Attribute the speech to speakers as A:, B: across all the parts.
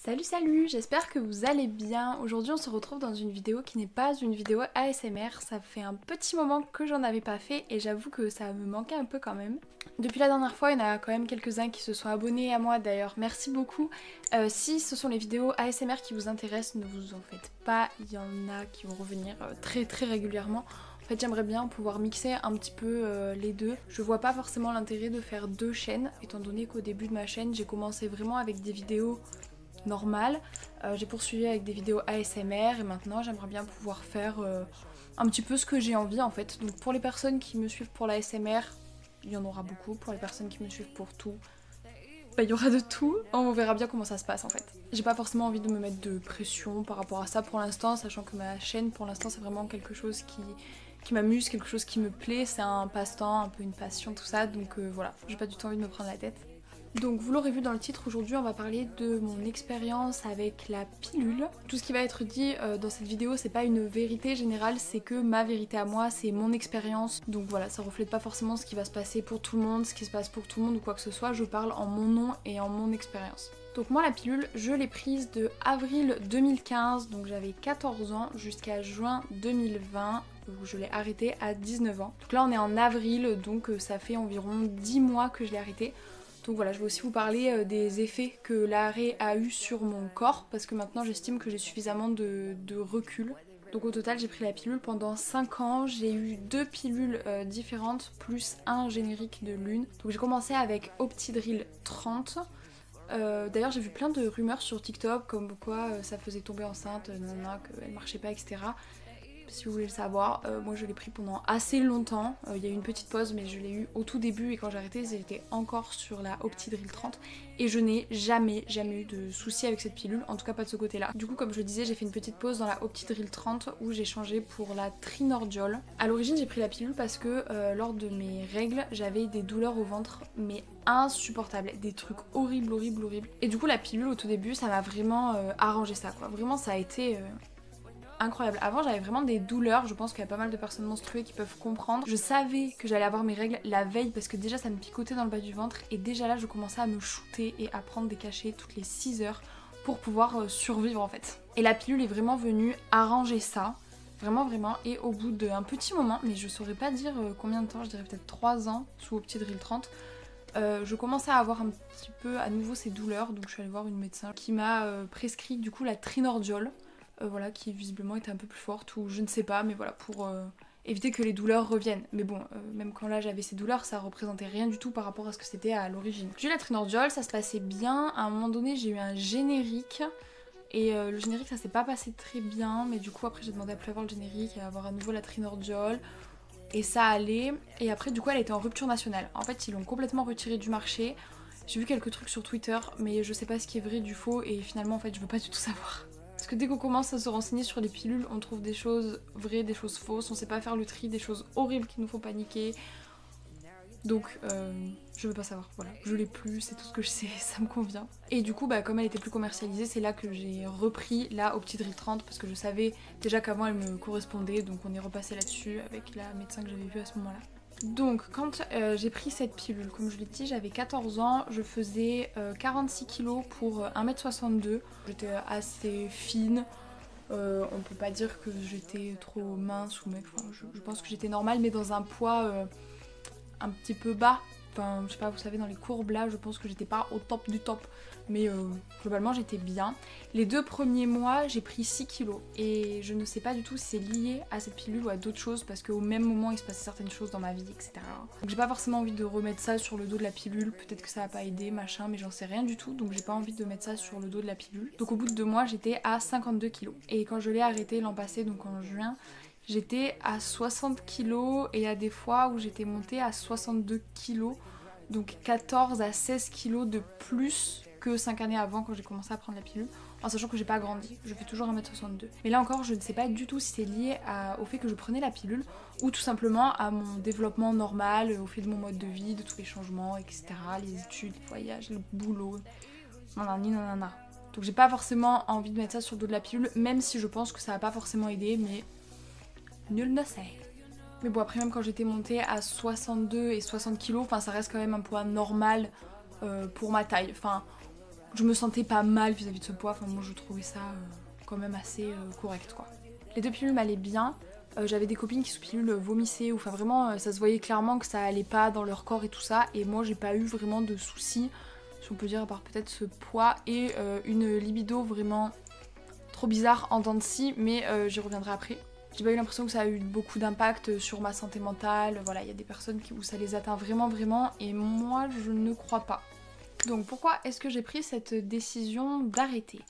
A: Salut, j'espère que vous allez bien. Aujourd'hui on se retrouve dans une vidéo qui n'est pas une vidéo ASMR. Ça fait un petit moment que j'en avais pas fait et j'avoue que ça me manquait un peu quand même. Depuis la dernière fois il y en a quand même quelques-uns qui se sont abonnés à moi d'ailleurs, merci beaucoup. Si ce sont les vidéos ASMR qui vous intéressent, ne vous en faites pas, il y en a qui vont revenir très régulièrement. En fait j'aimerais bien pouvoir mixer un petit peu les deux. Je vois pas forcément l'intérêt de faire deux chaînes étant donné qu'au début de ma chaîne j'ai commencé vraiment avec des vidéos normales. J'ai poursuivi avec des vidéos ASMR et maintenant j'aimerais bien pouvoir faire un petit peu ce que j'ai envie en fait. Donc pour les personnes qui me suivent pour la ASMR, il y en aura beaucoup. Pour les personnes qui me suivent pour tout, il y aura de tout. On verra bien comment ça se passe en fait. J'ai pas forcément envie de me mettre de pression par rapport à ça pour l'instant, sachant que ma chaîne pour l'instant c'est vraiment quelque chose qui m'amuse, quelque chose qui me plaît, c'est un passe-temps, un peu une passion, tout ça, donc voilà, j'ai pas du tout envie de me prendre la tête. Donc vous l'aurez vu dans le titre, aujourd'hui on va parler de mon expérience avec la pilule. Tout ce qui va être dit dans cette vidéo c'est pas une vérité générale, c'est que ma vérité à moi, c'est mon expérience. Donc voilà, ça reflète pas forcément ce qui va se passer pour tout le monde, ce qui se passe pour tout le monde ou quoi que ce soit, je parle en mon nom et en mon expérience. Donc moi la pilule, je l'ai prise de avril 2015, donc j'avais 14 ans jusqu'à juin 2020 où je l'ai arrêtée à 19 ans. Donc là on est en avril, donc ça fait environ 10 mois que je l'ai arrêtée. Donc voilà, je vais aussi vous parler des effets que l'arrêt a eu sur mon corps parce que maintenant j'estime que j'ai suffisamment de recul. Donc au total j'ai pris la pilule pendant 5 ans, j'ai eu 2 pilules différentes plus un générique de l'une. Donc j'ai commencé avec Optidril 30. D'ailleurs j'ai vu plein de rumeurs sur TikTok comme quoi ça faisait tomber enceinte, nanana, qu'elle marchait pas, etc. Si vous voulez le savoir, moi je l'ai pris pendant assez longtemps, il y a eu une petite pause mais je l'ai eu au tout début et quand j'ai arrêté j'étais encore sur la Optidril 30 et je n'ai jamais eu de soucis avec cette pilule, en tout cas pas de ce côté là. Du coup comme je le disais j'ai fait une petite pause dans la Optidril 30 où j'ai changé pour la Trinordiol. A l'origine j'ai pris la pilule parce que lors de mes règles j'avais des douleurs au ventre mais insupportables, des trucs horribles et du coup la pilule au tout début ça m'a vraiment arrangé ça quoi, vraiment ça a été incroyable. Avant j'avais vraiment des douleurs, je pense qu'il y a pas mal de personnes menstruées qui peuvent comprendre. Je savais que j'allais avoir mes règles la veille parce que déjà ça me picotait dans le bas du ventre et déjà là je commençais à me shooter et à prendre des cachets toutes les 6 heures pour pouvoir survivre en fait. Et la pilule est vraiment venue arranger ça, vraiment et au bout d'un petit moment, mais je saurais pas dire combien de temps, je dirais peut-être 3 ans sous Optidril 30, je commençais à avoir un petit peu à nouveau ces douleurs, donc je suis allée voir une médecin qui m'a prescrit du coup la Trinordiol. Voilà, qui visiblement était un peu plus forte ou je ne sais pas, mais voilà, pour éviter que les douleurs reviennent. Mais bon, même quand là j'avais ces douleurs, ça représentait rien du tout par rapport à ce que c'était à l'origine. J'ai eu la Trinordiol, ça se passait bien, à un moment donné j'ai eu un générique, et le générique ça s'est pas passé très bien, mais du coup après j'ai demandé à plus avoir le générique et à avoir à nouveau la Trinordiol, et ça allait, et après du coup elle était en rupture nationale. En fait ils l'ont complètement retirée du marché, j'ai vu quelques trucs sur Twitter, mais je sais pas ce qui est vrai du faux, et finalement en fait je veux pas du tout savoir. Parce que dès qu'on commence à se renseigner sur les pilules, on trouve des choses vraies, des choses fausses, on sait pas faire le tri, des choses horribles qui nous font paniquer. Donc je veux pas savoir, voilà. Je l'ai plus, c'est tout ce que je sais, ça me convient. Et du coup, comme elle était plus commercialisée, c'est là que j'ai repris la Optidril 30 parce que je savais déjà qu'avant elle me correspondait, donc on est repassé là-dessus avec la médecin que j'avais vue à ce moment-là. Donc quand j'ai pris cette pilule, comme je l'ai dit, j'avais 14 ans, je faisais 46 kg pour 1m62, j'étais assez fine, on peut pas dire que j'étais trop mince ou mec, enfin, je pense que j'étais normale mais dans un poids un petit peu bas, enfin je sais pas, vous savez dans les courbes là je pense que j'étais pas au top du top, mais globalement j'étais bien. Les 2 premiers mois j'ai pris 6 kilos et je ne sais pas du tout si c'est lié à cette pilule ou à d'autres choses parce qu'au même moment il se passait certaines choses dans ma vie, etc. Donc j'ai pas forcément envie de remettre ça sur le dos de la pilule, peut-être que ça va pas aider machin, mais j'en sais rien du tout, donc j'ai pas envie de mettre ça sur le dos de la pilule. Donc au bout de 2 mois j'étais à 52 kilos et quand je l'ai arrêté l'an passé, donc en juin, j'étais à 60 kg et il y a des fois où j'étais montée à 62 kg, donc 14 à 16 kg de plus que 5 années avant quand j'ai commencé à prendre la pilule, en sachant que j'ai pas grandi, je fais toujours 1m62. Mais là encore, je ne sais pas du tout si c'est lié au fait que je prenais la pilule ou tout simplement à mon développement normal, au fait de mon mode de vie, de tous les changements, etc. Les études, les voyages, le boulot, nanana. Donc j'ai pas forcément envie de mettre ça sur le dos de la pilule, même si je pense que ça va pas forcément aider, mais nul ne sait. Mais bon, après même quand j'étais montée à 62 et 60 kg, enfin ça reste quand même un poids normal pour ma taille. Enfin, Je me sentais pas mal vis-à-vis de ce poids, enfin moi je trouvais ça quand même assez correct quoi. Les 2 pilules m'allaient bien, j'avais des copines qui sous pilule vomissaient, ou enfin vraiment ça se voyait clairement que ça allait pas dans leur corps et tout ça, et moi j'ai pas eu vraiment de soucis, si on peut dire, à part peut-être ce poids et une libido vraiment trop bizarre en dents de scie, mais j'y reviendrai après. J'ai pas eu l'impression que ça a eu beaucoup d'impact sur ma santé mentale, voilà, il y a des personnes où ça les atteint vraiment, et moi je ne crois pas. Donc pourquoi est-ce que j'ai pris cette décision d'arrêter ?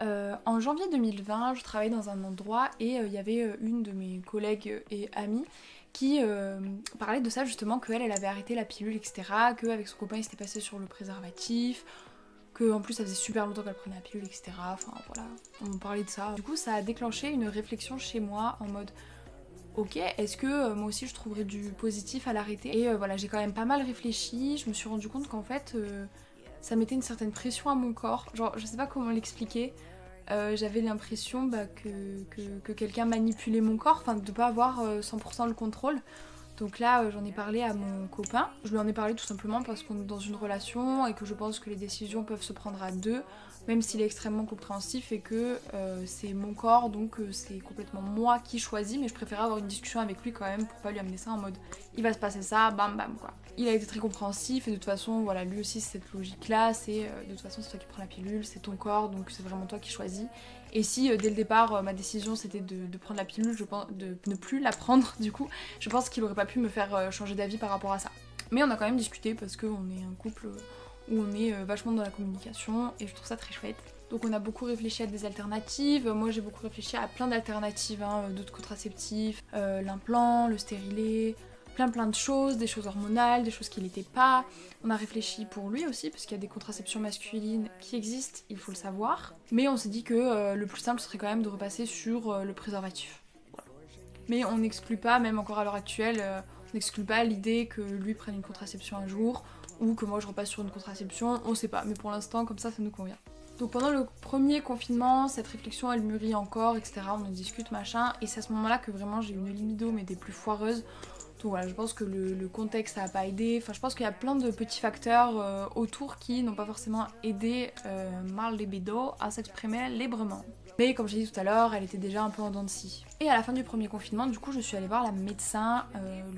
A: En janvier 2020, je travaillais dans un endroit et il y avait une de mes collègues et amies qui parlait de ça justement, qu'elle avait arrêté la pilule, etc., qu'avec son copain il s'était passé sur le préservatif, qu'en plus ça faisait super longtemps qu'elle prenait la pilule, etc. Enfin voilà, on parlait de ça. Du coup ça a déclenché une réflexion chez moi en mode ok, est-ce que moi aussi je trouverais du positif à l'arrêter ? Et voilà, j'ai quand même pas mal réfléchi, je me suis rendu compte qu'en fait ça mettait une certaine pression à mon corps, genre je sais pas comment l'expliquer, j'avais l'impression que quelqu'un manipulait mon corps, enfin de pas avoir 100% le contrôle. Donc là j'en ai parlé à mon copain, je lui en ai parlé tout simplement parce qu'on est dans une relation et que je pense que les décisions peuvent se prendre à deux, même s'il est extrêmement compréhensif et que c'est mon corps, donc c'est complètement moi qui choisis, mais je préférais avoir une discussion avec lui quand même pour pas lui amener ça en mode il va se passer ça, bam bam quoi. Il a été très compréhensif et de toute façon voilà, lui aussi c'est cette logique là, c'est de toute façon c'est toi qui prends la pilule, c'est ton corps, donc c'est vraiment toi qui choisis. Et si dès le départ ma décision c'était de prendre la pilule, je pense de ne plus la prendre du coup, je pense qu'il aurait pas pu me faire changer d'avis par rapport à ça. Mais on a quand même discuté parce qu'on est un couple où on est vachement dans la communication et je trouve ça très chouette. Donc on a beaucoup réfléchi à des alternatives, moi j'ai beaucoup réfléchi à plein d'alternatives, hein, d'autres contraceptifs, l'implant, le stérilet, plein de choses, des choses hormonales, des choses qui n'étaient pas. On a réfléchi pour lui aussi, parce qu'il y a des contraceptions masculines qui existent, il faut le savoir. Mais on s'est dit que le plus simple serait quand même de repasser sur le préservatif. Voilà. Mais on n'exclut pas, même encore à l'heure actuelle, on n'exclut pas l'idée que lui prenne une contraception un jour, ou que moi je repasse sur une contraception, on sait pas. Mais pour l'instant, comme ça nous convient. Donc pendant le premier confinement, cette réflexion elle mûrit encore, etc. On en discute, machin, et c'est à ce moment-là que vraiment j'ai eu une libido, mais des plus foireuses. Donc voilà, je pense que le contexte ça a pas aidé, enfin je pense qu'il y a plein de petits facteurs autour qui n'ont pas forcément aidé ma libido à s'exprimer librement. Mais comme j'ai dit tout à l'heure, elle était déjà un peu en dents de scie. Et à la fin du premier confinement, du coup je suis allée voir la médecin,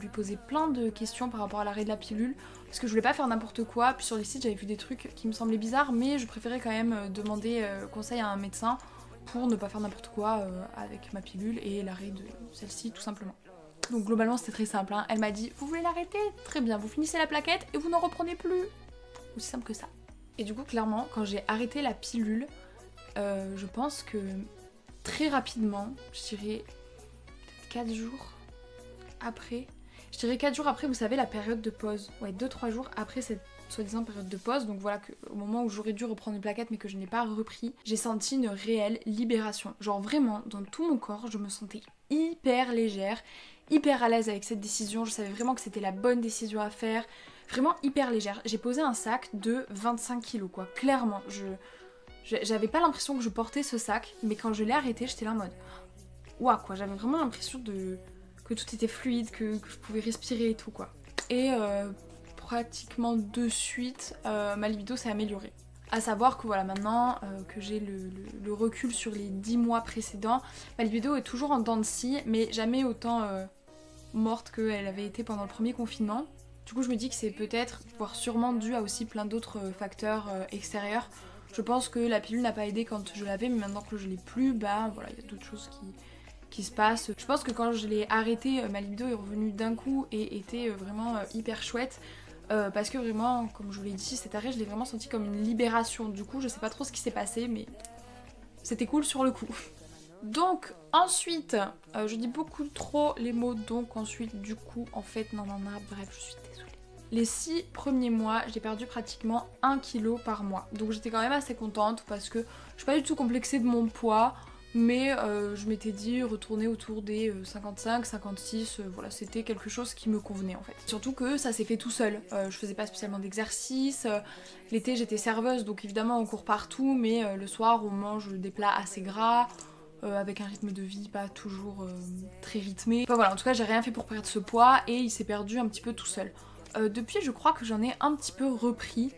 A: lui poser plein de questions par rapport à l'arrêt de la pilule, parce que je voulais pas faire n'importe quoi, puis sur les sites j'avais vu des trucs qui me semblaient bizarres, mais je préférais quand même demander conseil à un médecin pour ne pas faire n'importe quoi avec ma pilule et l'arrêt de celle-ci tout simplement. Donc globalement c'était très simple, hein. Elle m'a dit vous voulez l'arrêter ? Très bien, vous finissez la plaquette et vous n'en reprenez plus. Aussi simple que ça. Et du coup clairement quand j'ai arrêté la pilule, je pense que très rapidement, je dirais peut-être 4 jours après, vous savez la période de pause, ouais 2-3 jours après cette soi-disant période de pause, donc voilà au moment où j'aurais dû reprendre une plaquette mais que je n'ai pas repris, j'ai senti une réelle libération. Genre vraiment dans tout mon corps je me sentais hyper légère, hyper à l'aise avec cette décision, je savais vraiment que c'était la bonne décision à faire, vraiment hyper légère. J'ai posé un sac de 25 kilos quoi, clairement, j'avais pas l'impression que je portais ce sac, mais quand je l'ai arrêté j'étais là en mode ouah quoi, j'avais vraiment l'impression que tout était fluide, que je pouvais respirer et tout quoi. Et pratiquement de suite, ma libido s'est améliorée. À savoir que voilà, maintenant que j'ai le recul sur les 10 mois précédents, ma libido est toujours en dents de scie, mais jamais autant morte qu'elle avait été pendant le premier confinement. Du coup je me dis que c'est peut-être, voire sûrement dû à aussi plein d'autres facteurs extérieurs. Je pense que la pilule n'a pas aidé quand je l'avais, mais maintenant que je l'ai plus, bah voilà, il y a d'autres choses qui se passent. Je pense que quand je l'ai arrêté, ma libido est revenue d'un coup et était vraiment hyper chouette. Parce que vraiment, comme je vous l'ai dit, cet arrêt je l'ai vraiment senti comme une libération. Du coup je sais pas trop ce qui s'est passé, mais c'était cool sur le coup. Donc ensuite, je dis beaucoup trop les mots donc ensuite, du coup, en fait, non, bref, je suis désolée. Les 6 premiers mois, j'ai perdu pratiquement 1 kg par mois. Donc j'étais quand même assez contente parce que je suis pas du tout complexée de mon poids. Mais je m'étais dit retourner autour des 55, 56, voilà, c'était quelque chose qui me convenait en fait. Surtout que ça s'est fait tout seul, je faisais pas spécialement d'exercice, l'été j'étais serveuse donc évidemment on court partout, mais le soir on mange des plats assez gras, avec un rythme de vie pas toujours très rythmé. Enfin voilà, en tout cas j'ai rien fait pour perdre ce poids et il s'est perdu un petit peu tout seul. Depuis je crois que j'en ai un petit peu repris.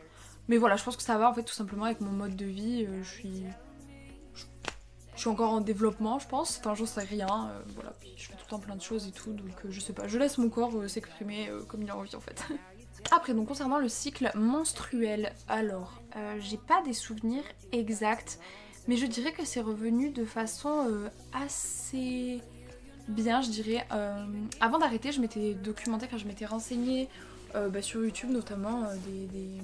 A: Mais voilà, je pense que ça va en fait tout simplement avec mon mode de vie. Je suis encore en développement, je pense. Enfin, j'en sais rien. Voilà, puis je fais tout le temps plein de choses et tout. Donc, je sais pas. Je laisse mon corps s'exprimer comme il a envie en fait. Après, donc concernant le cycle menstruel, alors, j'ai pas des souvenirs exacts. Mais je dirais que c'est revenu de façon assez bien, je dirais. Avant d'arrêter, je m'étais documentée, enfin, je m'étais renseignée. Sur YouTube notamment des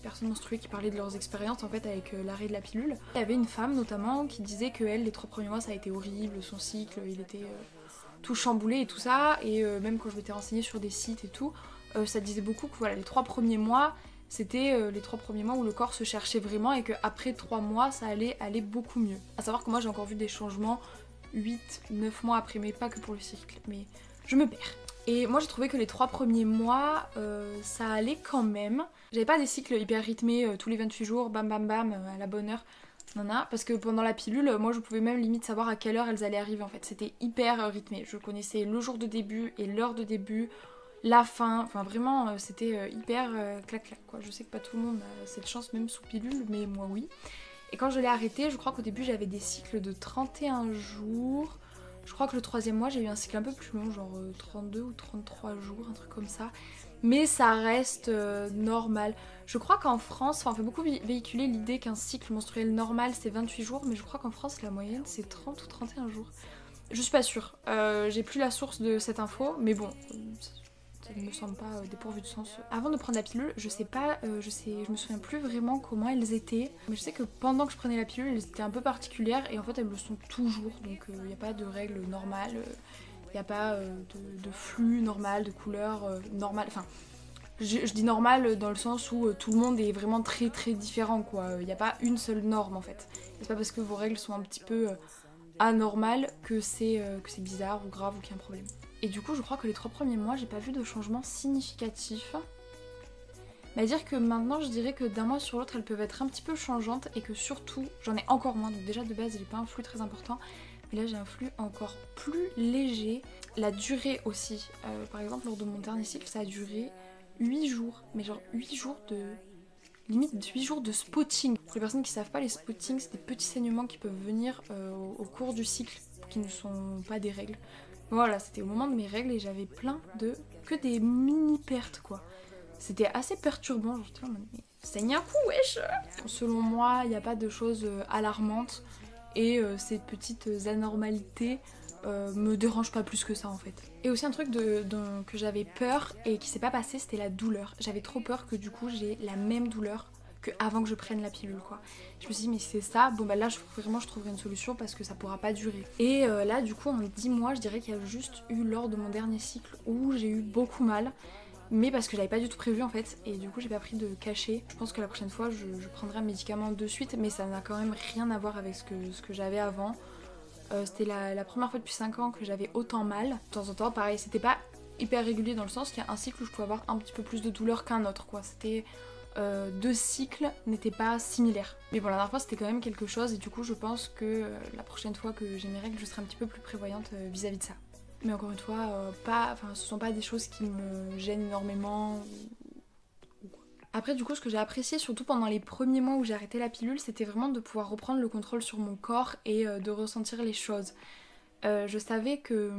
A: personnes menstruées qui parlaient de leurs expériences en fait avec l'arrêt de la pilule. Il y avait une femme notamment qui disait que elle, les 3 premiers mois ça a été horrible, son cycle il était tout chamboulé et tout ça, et même quand je m'étais renseignée sur des sites et tout, ça disait beaucoup que voilà, les 3 premiers mois c'était les 3 premiers mois où le corps se cherchait vraiment et qu'après 3 mois ça allait aller beaucoup mieux. A savoir que moi j'ai encore vu des changements 8-9 mois après, mais pas que pour le cycle, mais je me perds. Et moi j'ai trouvé que les 3 premiers mois ça allait quand même. J'avais pas des cycles hyper rythmés tous les 28 jours, bam bam bam, à la bonne heure. Non, non, parce que pendant la pilule, moi je pouvais même limite savoir à quelle heure elles allaient arriver en fait. C'était hyper rythmé. Je connaissais le jour de début et l'heure de début, la fin. Enfin vraiment c'était hyper clac clac quoi. Je sais que pas tout le monde a cette chance même sous pilule, mais moi oui. Et quand je l'ai arrêté, je crois qu'au début j'avais des cycles de 31 jours. Je crois que le 3e mois j'ai eu un cycle un peu plus long, genre 32 ou 33 jours, un truc comme ça. Mais ça reste normal. Je crois qu'en France, on fait beaucoup véhiculer l'idée qu'un cycle menstruel normal c'est 28 jours, mais je crois qu'en France la moyenne c'est 30 ou 31 jours. Je suis pas sûre, j'ai plus la source de cette info, mais bon, ça ne me semble pas dépourvu de sens. Avant de prendre la pilule, je sais pas, je me souviens plus vraiment comment elles étaient, mais je sais que pendant que je prenais la pilule, elles étaient un peu particulières et en fait elles le sont toujours, donc il n'y a pas de règles normales, il n'y a pas de flux normal, de couleur normale, enfin je dis normal dans le sens où tout le monde est vraiment très très différent quoi, il n'y a pas une seule norme en fait. C'est pas parce que vos règles sont un petit peu anormales que c'est bizarre ou grave ou qu'il y a un problème. Et du coup, je crois que les 3 premiers mois, j'ai pas vu de changement significatif. Mais à dire que maintenant, je dirais que d'un mois sur l'autre, elles peuvent être un petit peu changeantes et que surtout, j'en ai encore moins. Donc déjà, de base, j'ai pas un flux très important. Mais là, j'ai un flux encore plus léger. La durée aussi. Par exemple, lors de mon dernier cycle, ça a duré 8 jours. Mais genre 8 jours de... limite 8 jours de spotting. Pour les personnes qui savent pas, les spottings, c'est des petits saignements qui peuvent venir au cours du cycle, qui ne sont pas des règles. Voilà, c'était au moment de mes règles et j'avais plein de... que des mini pertes quoi. C'était assez perturbant, genre j'étais en mode mais saigne un coup wesh. Selon moi, il n'y a pas de choses alarmantes et ces petites anormalités me dérangent pas plus que ça en fait. Et aussi un truc que j'avais peur et qui s'est pas passé, c'était la douleur. J'avais trop peur que du coup j'ai la même douleur que avant que je prenne la pilule quoi. Je me suis dit mais c'est ça, bon bah là je trouverai une solution parce que ça pourra pas durer. Et là du coup en 10 mois je dirais qu'il y a juste eu lors de mon dernier cycle où j'ai eu beaucoup mal, mais parce que j'avais pas du tout prévu en fait, et du coup j'ai pas pris de cachet. Je pense que la prochaine fois je prendrai un médicament de suite, mais ça n'a quand même rien à voir avec ce que j'avais avant. C'était la première fois depuis 5 ans que j'avais autant mal. De temps en temps pareil, c'était pas hyper régulier dans le sens qu'il y a un cycle où je pouvais avoir un petit peu plus de douleur qu'un autre quoi. C'était... 2 cycles n'étaient pas similaires. Mais bon, la dernière fois c'était quand même quelque chose et du coup je pense que la prochaine fois que j'ai mes règles, je serai un petit peu plus prévoyante vis-à-vis de ça. Mais encore une fois, ce sont pas des choses qui me gênent énormément. Après du coup ce que j'ai apprécié surtout pendant les premiers mois où j'ai arrêté la pilule, c'était vraiment de pouvoir reprendre le contrôle sur mon corps et de ressentir les choses. Je savais que...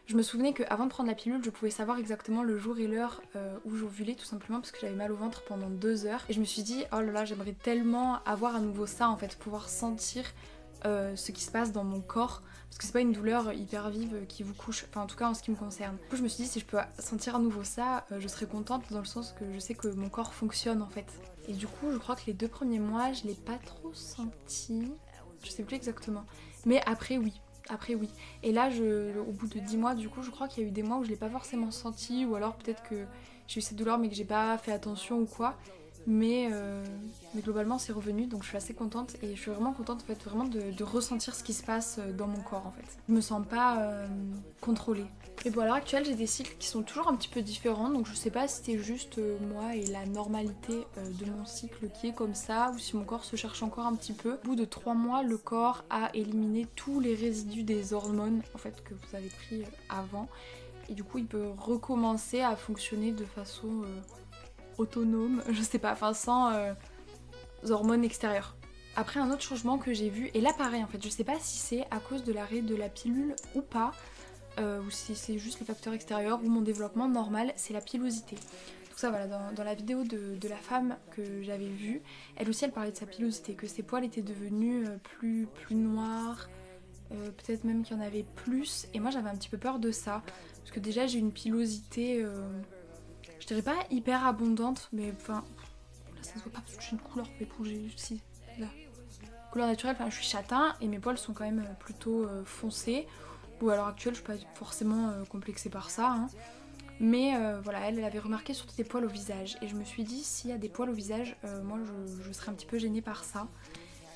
A: Je me souvenais qu'avant de prendre la pilule, je pouvais savoir exactement le jour et l'heure où j'ovulais tout simplement parce que j'avais mal au ventre pendant 2 heures. Et je me suis dit, oh là là, j'aimerais tellement avoir à nouveau ça en fait, pouvoir sentir ce qui se passe dans mon corps. Parce que c'est pas une douleur hyper vive qui vous couche, enfin en tout cas en ce qui me concerne. Du coup je me suis dit, si je peux sentir à nouveau ça, je serais contente dans le sens que je sais que mon corps fonctionne en fait. Et du coup je crois que les 2 premiers mois, je l'ai pas trop senti, je sais plus exactement. Mais après oui. Et là, au bout de 10 mois, du coup, je crois qu'il y a eu des mois où je l'ai pas forcément senti, ou alors peut-être que j'ai eu cette douleur mais que j'ai pas fait attention ou quoi. Mais globalement, c'est revenu, donc je suis assez contente et je suis vraiment contente en fait, vraiment de ressentir ce qui se passe dans mon corps en fait. Je me sens pas contrôlée. Et bon, à l'heure actuelle, j'ai des cycles qui sont toujours un petit peu différents, donc je sais pas si c'est juste moi et la normalité de mon cycle qui est comme ça, ou si mon corps se cherche encore un petit peu. Au bout de 3 mois, le corps a éliminé tous les résidus des hormones en fait que vous avez pris avant, et du coup il peut recommencer à fonctionner de façon autonome, je sais pas, enfin sans hormones extérieures. Après un autre changement que j'ai vu, et là pareil en fait, je sais pas si c'est à cause de l'arrêt de la pilule ou pas, ou si c'est juste les facteurs extérieurs ou mon développement normal, c'est la pilosité. Donc ça voilà, dans la vidéo de la femme que j'avais vue, elle aussi elle parlait de sa pilosité, que ses poils étaient devenus plus noirs, peut-être même qu'il y en avait plus, et moi j'avais un petit peu peur de ça, parce que déjà j'ai une pilosité, je dirais pas hyper abondante, mais enfin, là ça se voit pas parce que j'ai une couleur j'ai si, là. Couleur naturelle, enfin je suis châtain et mes poils sont quand même plutôt foncés. Bon à l'heure actuelle je suis pas forcément complexée par ça, hein. Mais voilà, elle avait remarqué surtout des poils au visage. Et je me suis dit, s'il y a des poils au visage, moi je serais un petit peu gênée par ça.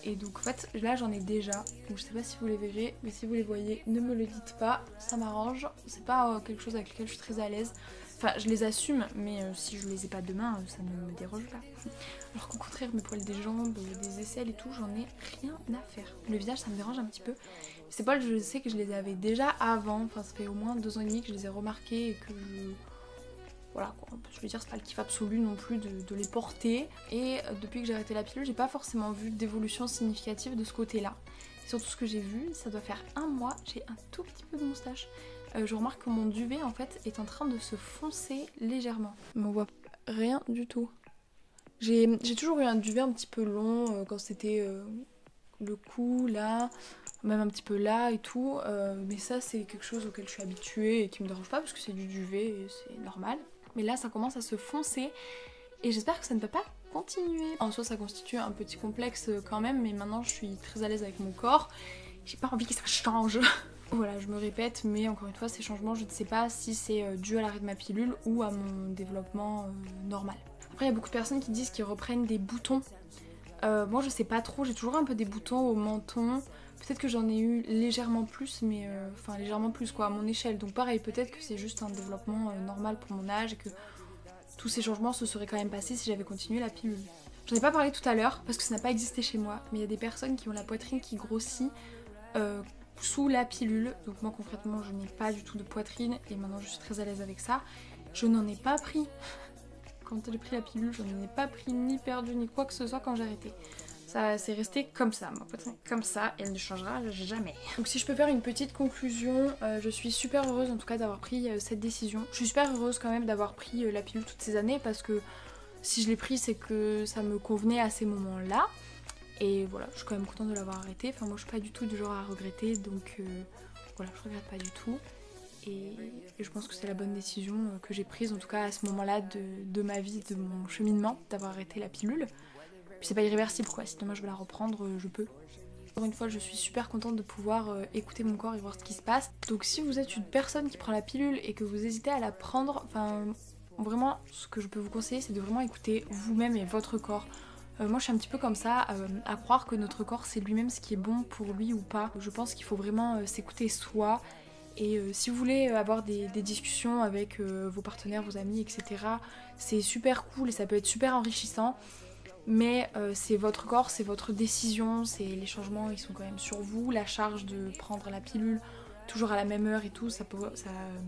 A: Et donc en fait, là j'en ai déjà. Donc je sais pas si vous les verrez, mais si vous les voyez, ne me le dites pas, ça m'arrange. C'est pas quelque chose avec lequel je suis très à l'aise. Enfin, je les assume, mais si je les ai pas demain, ça ne me dérange pas. Alors qu'au contraire, mes poils des jambes, des aisselles et tout, j'en ai rien à faire. Le visage, ça me dérange un petit peu. Ces poils, je sais que je les avais déjà avant. Enfin, ça fait au moins 2 ans et demi que je les ai remarqués et que je... Voilà quoi, je veux dire c'est pas le kiff absolu non plus de les porter. Et depuis que j'ai arrêté la pilule, j'ai pas forcément vu d'évolution significative de ce côté-là. Surtout ce que j'ai vu, ça doit faire 1 mois, j'ai un tout petit peu de moustache. Je remarque que mon duvet en fait est en train de se foncer légèrement. Mais on voit rien du tout. J'ai toujours eu un duvet un petit peu long quand c'était le cou là, même un petit peu là et tout. Mais ça c'est quelque chose auquel je suis habituée et qui me dérange pas parce que c'est du duvet et c'est normal. Mais là ça commence à se foncer et j'espère que ça ne peut pas continuer. En soi ça constitue un petit complexe quand même, mais maintenant je suis très à l'aise avec mon corps. J'ai pas envie que ça change. Voilà, je me répète, mais encore une fois ces changements je ne sais pas si c'est dû à l'arrêt de ma pilule ou à mon développement normal. Après il y a beaucoup de personnes qui disent qu'ils reprennent des boutons. Moi je sais pas trop, j'ai toujours un peu des boutons au menton. Peut-être que j'en ai eu légèrement plus, mais enfin légèrement plus quoi, à mon échelle. Donc pareil, peut-être que c'est juste un développement normal pour mon âge et que tous ces changements se seraient quand même passés si j'avais continué la pilule. J'en ai pas parlé tout à l'heure parce que ça n'a pas existé chez moi, mais il y a des personnes qui ont la poitrine qui grossit sous la pilule. Donc moi concrètement je n'ai pas du tout de poitrine et maintenant je suis très à l'aise avec ça. Je n'en ai pas pris. Quand j'ai pris la pilule, je n'en ai pas pris ni perdu ni quoi que ce soit quand j'ai arrêté. Ça c'est resté comme ça, ma poitrine comme ça, et elle ne changera jamais. Donc si je peux faire une petite conclusion, je suis super heureuse en tout cas d'avoir pris cette décision. Je suis super heureuse quand même d'avoir pris la pilule toutes ces années parce que si je l'ai pris c'est que ça me convenait à ces moments-là. Et voilà, je suis quand même contente de l'avoir arrêté. Enfin moi je suis pas du tout du genre à regretter, donc voilà, je regrette pas du tout. Et je pense que c'est la bonne décision que j'ai prise en tout cas à ce moment-là de ma vie, de mon cheminement, d'avoir arrêté la pilule. Puis c'est pas irréversible quoi, si demain je veux la reprendre, je peux. Encore une fois, je suis super contente de pouvoir écouter mon corps et voir ce qui se passe. Donc si vous êtes une personne qui prend la pilule et que vous hésitez à la prendre, enfin vraiment ce que je peux vous conseiller c'est de vraiment écouter vous-même et votre corps. Moi je suis un petit peu comme ça, à croire que notre corps c'est lui-même ce qui est bon pour lui ou pas. Je pense qu'il faut vraiment s'écouter soi. Et si vous voulez avoir des discussions avec vos partenaires, vos amis, etc., c'est super cool et ça peut être super enrichissant. Mais c'est votre corps, c'est votre décision, les changements ils sont quand même sur vous. La charge de prendre la pilule toujours à la même heure et tout, ça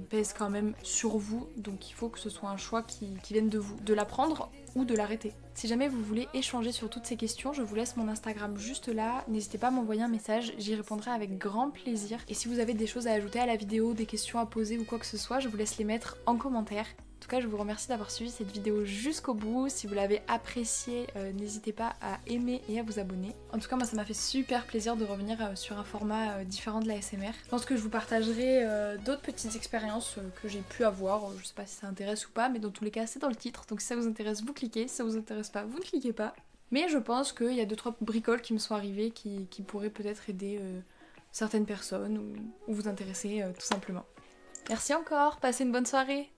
A: pèse quand même sur vous. Donc il faut que ce soit un choix qui vienne de vous, de la prendre ou de l'arrêter. Si jamais vous voulez échanger sur toutes ces questions, je vous laisse mon Instagram juste là. N'hésitez pas à m'envoyer un message, j'y répondrai avec grand plaisir. Et si vous avez des choses à ajouter à la vidéo, des questions à poser ou quoi que ce soit, je vous laisse les mettre en commentaire. En tout cas, je vous remercie d'avoir suivi cette vidéo jusqu'au bout. Si vous l'avez appréciée, n'hésitez pas à aimer et à vous abonner. En tout cas, moi, ça m'a fait super plaisir de revenir sur un format différent de la l'ASMR. Je pense que je vous partagerai d'autres petites expériences que j'ai pu avoir. Je sais pas si ça intéresse ou pas, mais dans tous les cas, c'est dans le titre. Donc si ça vous intéresse, vous cliquez. Si ça vous intéresse pas, vous ne cliquez pas. Mais je pense qu'il y a 2-3 bricoles qui me sont arrivées qui pourraient peut-être aider certaines personnes ou vous intéresser tout simplement. Merci encore, passez une bonne soirée.